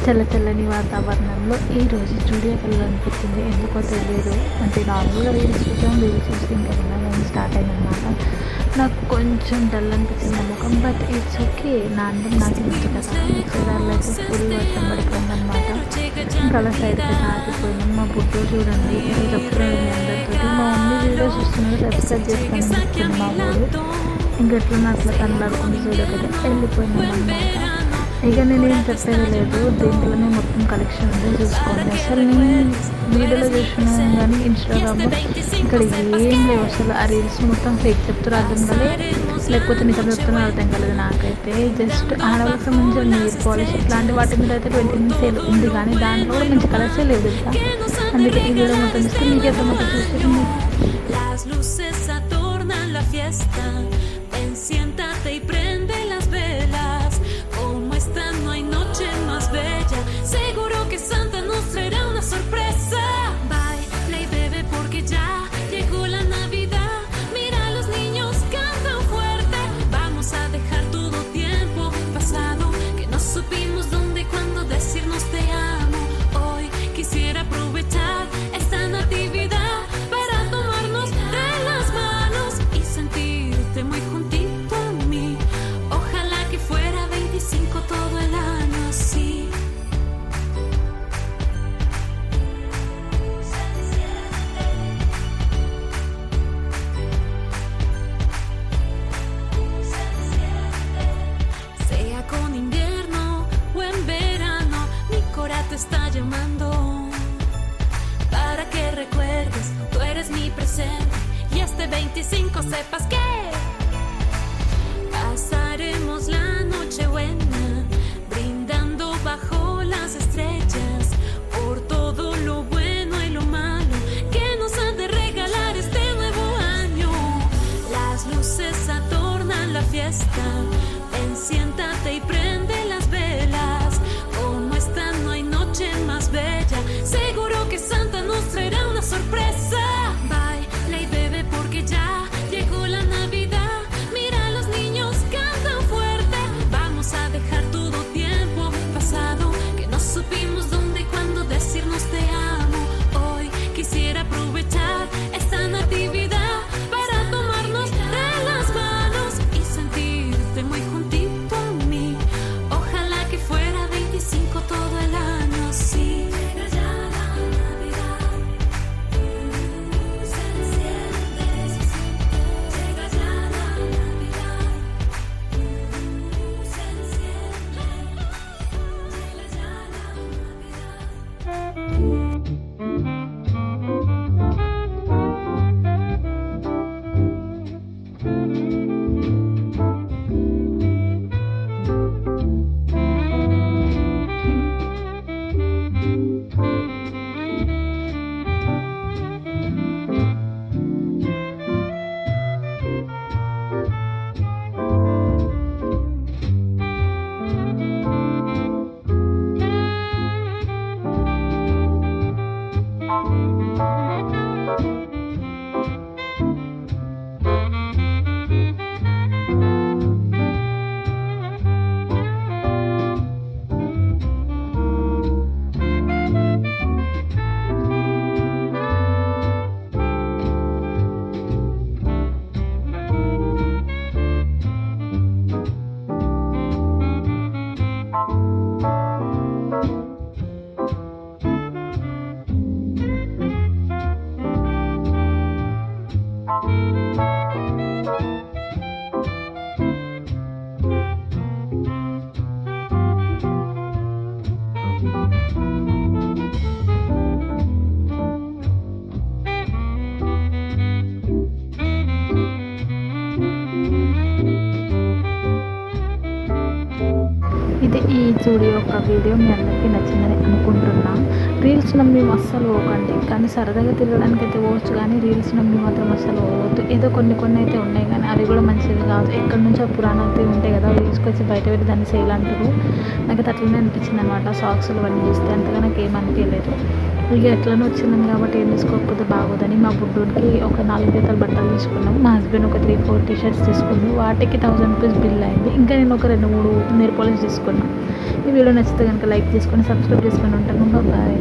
చల్ల చల్లని వాతావరణంలో ఈరోజు స్టూడియోకి వెళ్ళాలనిపించింది. ఎందుకో తెలియదు. అంటే నార్మల్గా రీల్స్ చూసి ఇంకా వినాలని స్టార్ట్ అయిందనమాట. నాకు కొంచెం డల్ అనిపించింది ముఖం, బట్ ఇట్స్ ఓకే. నా అందం నాకు ఇష్టం కదా. చూడాలి అయితే ఫుల్ వర్షం పడిపోయిందనమాట. ఇంకా అలా సైడ్కి ఆగిపోయింది. మా బుడ్డో చూడండి ఏదో చెప్తున్నాడు మీ అందరితో. మా మమ్మీ వీడియోస్ చూస్తున్నారు, సబ్స్క్రైబ్ చేస్తాను మా ఊరు. ఇంకెట్లా అట్లా తనలాడుకుని చూడకపోతే వెళ్ళిపోయింది అనమాట. ఇక నేను ఏం చెప్పేది లేదు. దీంట్లోనే మొత్తం కలెక్షన్ ఉంది, చూసుకోండి. అసలు నేను వీడియోలో చూసినాను కానీ ఇన్స్టాగ్రామ్లో ఇక్కడ ఏం లేవు అసలు. ఆ రీల్స్ మొత్తం ఫేక్ చెప్తారు, అర్థం కాలేదు. లేకపోతే నిజం చెప్తున్నారు, అర్థం కాలేదు నాకైతే. జస్ట్ ఆడవాళ్ళకి సంబంధించిన నెయిల్ పాలిష్ ఇట్లాంటి వాటి మీద అయితే 20 సేల్ ఉంది, కానీ దాంట్లో కూడా మంచి కలర్సే లేదు కదా. అందుకే ఈ వీడియో మొత్తం చూస్తే మీకు ఎంత మొత్తం చూసి siéntate y prende las velas. Como esta no hay noche más bella. Seguro que Santa nos traerá una sorpresa. Baila y bebe porque ya llegó la Navidad. Mira, los niños cantan fuerte. Vamos a dejar todo tiempo pasado que no supimos dónde y cuándo decirnos te amo. Hoy quisiera aprovechar esta natividad para tomarnos de las manos y sentirte muy juntito. Todo el año así. Sea con invierno o en verano, mi cora te está llamando para que recuerdes, tú eres mi presente y este 25 sepas que pasaremos la noche buena, brindando bajo las estrellas por todo lo bueno y lo malo que nos ha de regalar este nuevo año. Las luces adornan la fiesta, ven, siéntate y prende las velas. Como esta no hay noche más bella, seguro que Santa nos traerá una sorpresa. Baila y bebe porque ya llegó la Navidad. A dejar todo tiempo pasado que no supimos dónde y cuándo decirnos te amo. Hoy quisiera aprovechar esta natividad para tomarnos de las manos y sentirte muy juntito a mí. Ojalá que fuera 25 todo el año así. Llega ya la Navidad, se enciende, llega ya la Navidad. ఇది ఈ జూడియో యొక్క వీడియో మీ అందరికీ నచ్చిందని అనుకుంటున్నా. రీల్స్ నమ్మి అస్సలు పోకండి, కానీ సరదాగా తిరగడానికి అయితే పోవచ్చు, కానీ రీల్స్ నమ్మి మాత్రం అస్సలు పోవద్దు. ఏదో కొన్ని అయితే ఉన్నాయి, కానీ అవి కూడా మంచిది కాదు. ఎక్కడి నుంచో పురాణాలు ఉంటాయి కదా, తీసుకొచ్చి బయట పెట్టి దాన్ని సేల్ అంటారు. నాకైతే అట్లనే అనిపించింది అనమాట. సాక్స్లు అవన్నీ చూస్తే అంతగా నాకు ఏమనిపించలేదు. ఇక ఎట్లనో వచ్చిందని కాబట్టి ఏం తీసుకోకపోతే బాగోదని మా బుడ్డోడికి ఒక 4 జతలు బట్టలు తీసుకున్నాం. మా హస్బెండ్ ఒక 3-4 టీషర్ట్స్ తీసుకున్నాం. వాటికి 1000 రూపీస్ బిల్ అయింది. ఇంకా నేను ఒక 2-3 నెయిల్ పాలిష్ తీసుకున్నాను. ఈ వీడియో నచ్చితే కనుక లైక్ చేసుకొని సబ్స్క్రైబ్ చేసుకొని ఉంటాను. బాయ్.